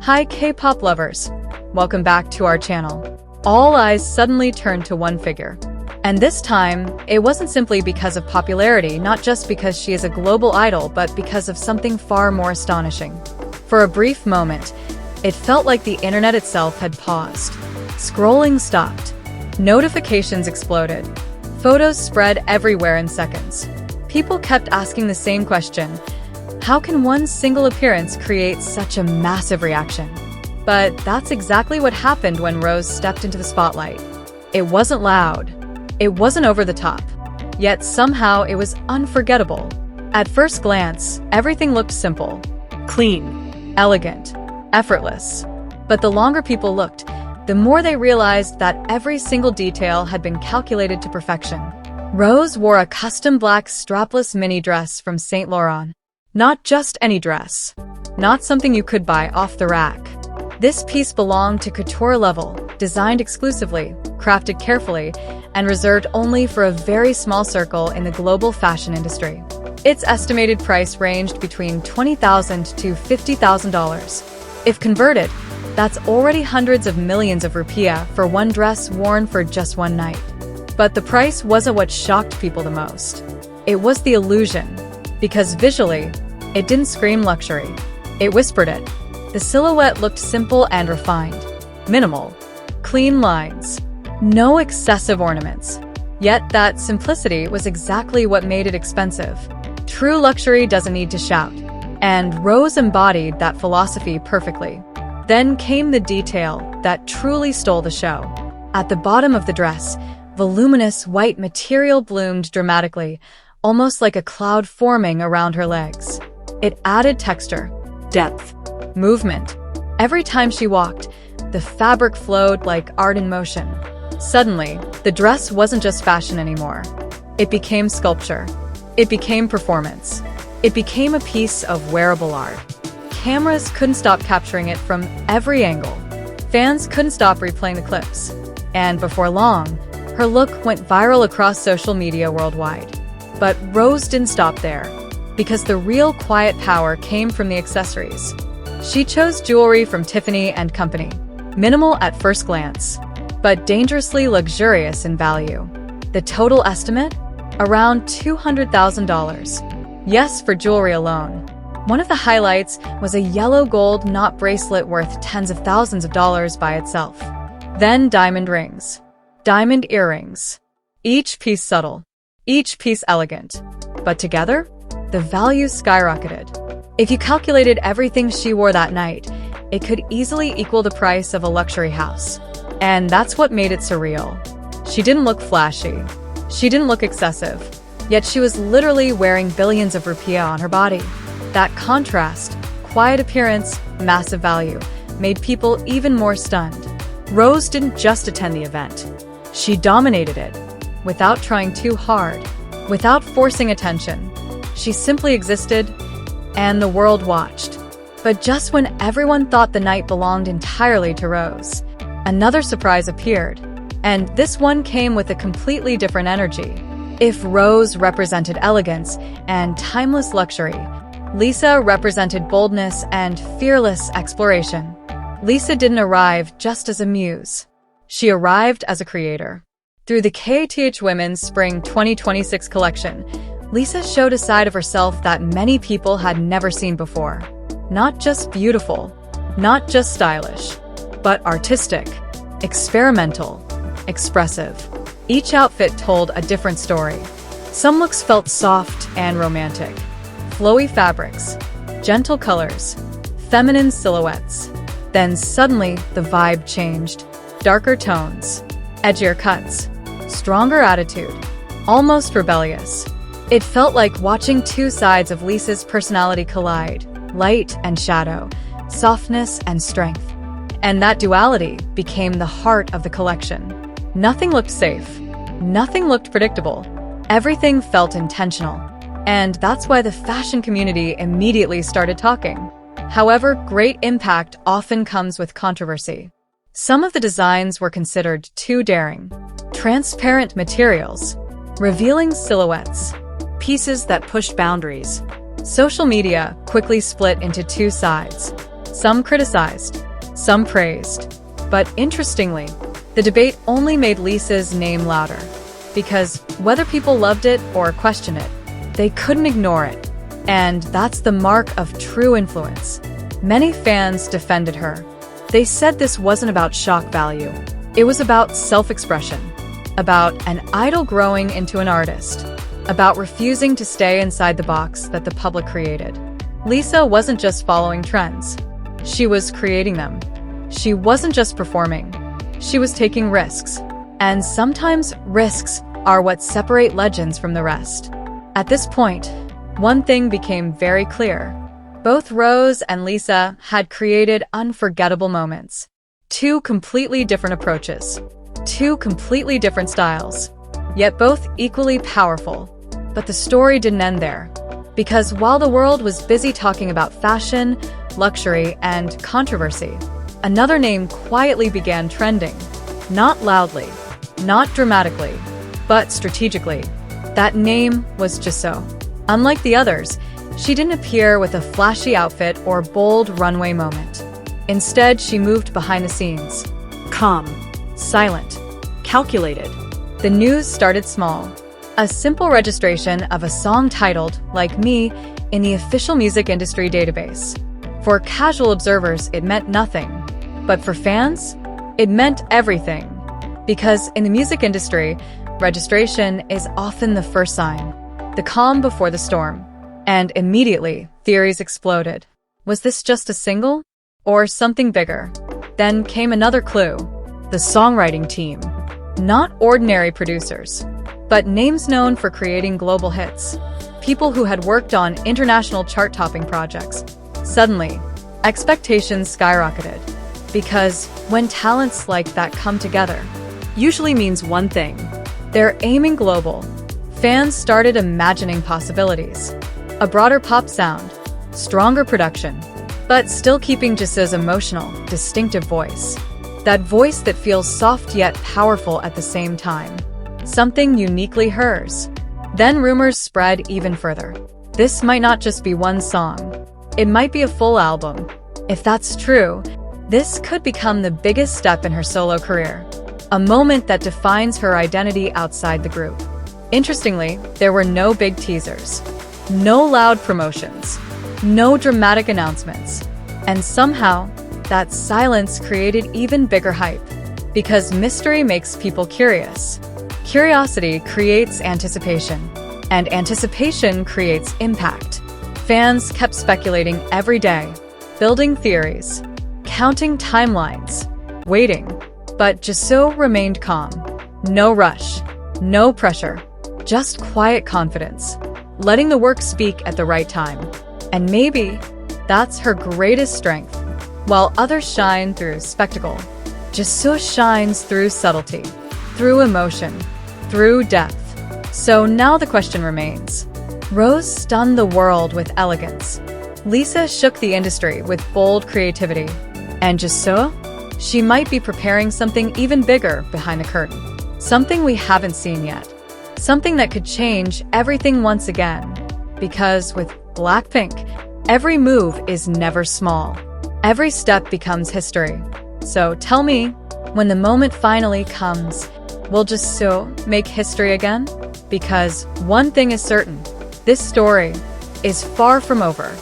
Hi K-pop lovers! Welcome back to our channel. All eyes suddenly turned to one figure. And this time, it wasn't simply because of popularity, not just because she is a global idol, but because of something far more astonishing. For a brief moment, it felt like the internet itself had paused. Scrolling stopped. Notifications exploded. Photos spread everywhere in seconds. People kept asking the same question: how can one single appearance create such a massive reaction? But that's exactly what happened when Rose stepped into the spotlight. It wasn't loud. It wasn't over the top. Yet somehow it was unforgettable. At first glance, everything looked simple, clean, elegant, effortless. But the longer people looked, the more they realized that every single detail had been calculated to perfection. Rose wore a custom black strapless mini dress from Saint Laurent. Not just any dress. Not something you could buy off the rack. This piece belonged to couture level, designed exclusively, crafted carefully, and reserved only for a very small circle in the global fashion industry. Its estimated price ranged between $20,000 to $50,000. If converted, that's already hundreds of millions of rupiah for one dress worn for just one night. But the price wasn't what shocked people the most. It was the illusion. Because visually, it didn't scream luxury. It whispered it. The silhouette looked simple and refined. Minimal. Clean lines. No excessive ornaments. Yet that simplicity was exactly what made it expensive. True luxury doesn't need to shout. And Rose embodied that philosophy perfectly. Then came the detail that truly stole the show. At the bottom of the dress, voluminous white material bloomed dramatically, almost like a cloud forming around her legs. It added texture, depth, movement. Every time she walked, the fabric flowed like art in motion. Suddenly, the dress wasn't just fashion anymore. It became sculpture. It became performance. It became a piece of wearable art. Cameras couldn't stop capturing it from every angle. Fans couldn't stop replaying the clips. And before long, her look went viral across social media worldwide. But Rose didn't stop there, because the real quiet power came from the accessories. She chose jewelry from Tiffany and Company. Minimal at first glance, but dangerously luxurious in value. The total estimate? Around $200,000. Yes, for jewelry alone. One of the highlights was a yellow gold knot bracelet worth tens of thousands of dollars by itself. Then diamond rings. Diamond earrings. Each piece subtle. Each piece elegant. But together, the value skyrocketed. If you calculated everything she wore that night, it could easily equal the price of a luxury house. And that's what made it surreal. She didn't look flashy. She didn't look excessive. Yet she was literally wearing billions of rupiah on her body. That contrast, quiet appearance, massive value, made people even more stunned. Rose didn't just attend the event. She dominated it. Without trying too hard, without forcing attention. She simply existed, and the world watched. But just when everyone thought the night belonged entirely to Rose, another surprise appeared. And this one came with a completely different energy. If Rose represented elegance and timeless luxury, Lisa represented boldness and fearless exploration. Lisa didn't arrive just as a muse. She arrived as a creator. Through the KITH Women Spring 2026 collection, Lisa showed a side of herself that many people had never seen before. Not just beautiful, not just stylish, but artistic, experimental, expressive. Each outfit told a different story. Some looks felt soft and romantic. Flowy fabrics, gentle colors, feminine silhouettes. Then suddenly, the vibe changed. Darker tones, edgier cuts, stronger attitude, almost rebellious. It felt like watching two sides of Lisa's personality collide, light and shadow, softness and strength. And that duality became the heart of the collection. Nothing looked safe. Nothing looked predictable. Everything felt intentional. And that's why the fashion community immediately started talking. However, great impact often comes with controversy. Some of the designs were considered too daring. Transparent materials, revealing silhouettes, pieces that pushed boundaries. Social media quickly split into two sides. Some criticized, some praised. But interestingly, the debate only made Lisa's name louder. Because whether people loved it or questioned it, they couldn't ignore it. And that's the mark of true influence. Many fans defended her. They said this wasn't about shock value. It was about self-expression, about an idol growing into an artist, about refusing to stay inside the box that the public created. Lisa wasn't just following trends. She was creating them. She wasn't just performing. She was taking risks. And sometimes risks are what separate legends from the rest. At this point, one thing became very clear. Both Rose and Lisa had created unforgettable moments. Two completely different approaches. Two completely different styles. Yet both equally powerful. But the story didn't end there. Because while the world was busy talking about fashion, luxury, and controversy, another name quietly began trending. Not loudly, not dramatically, but strategically. That name was Jisoo. Unlike the others, she didn't appear with a flashy outfit or bold runway moment. Instead, she moved behind the scenes. Calm, silent, calculated. The news started small. A simple registration of a song titled, Like Me, in the official music industry database. For casual observers, it meant nothing. But for fans, it meant everything. Because in the music industry, registration is often the first sign, the calm before the storm. And immediately, theories exploded. Was this just a single? Or something bigger? Then came another clue. The songwriting team. Not ordinary producers, but names known for creating global hits. People who had worked on international chart-topping projects. Suddenly, expectations skyrocketed. Because when talents like that come together, usually means one thing. They're aiming global. Fans started imagining possibilities. A broader pop sound, stronger production, but still keeping Jisoo's emotional, distinctive voice. That voice that feels soft yet powerful at the same time. Something uniquely hers. Then rumors spread even further. This might not just be one song. It might be a full album. If that's true, this could become the biggest step in her solo career. A moment that defines her identity outside the group. Interestingly, there were no big teasers. No loud promotions. No dramatic announcements. And somehow, that silence created even bigger hype. Because mystery makes people curious. Curiosity creates anticipation. And anticipation creates impact. Fans kept speculating every day, building theories, counting timelines, waiting. But Jisoo remained calm. No rush, no pressure, just quiet confidence, letting the work speak at the right time. And maybe that's her greatest strength. While others shine through spectacle, Jisoo shines through subtlety, through emotion, through depth. So now the question remains. Rose stunned the world with elegance. Lisa shook the industry with bold creativity. And Jisoo? She might be preparing something even bigger behind the curtain. Something we haven't seen yet. Something that could change everything once again. Because with BLACKPINK, every move is never small. Every step becomes history. So tell me, when the moment finally comes, will Jisoo make history again? Because one thing is certain, this story is far from over.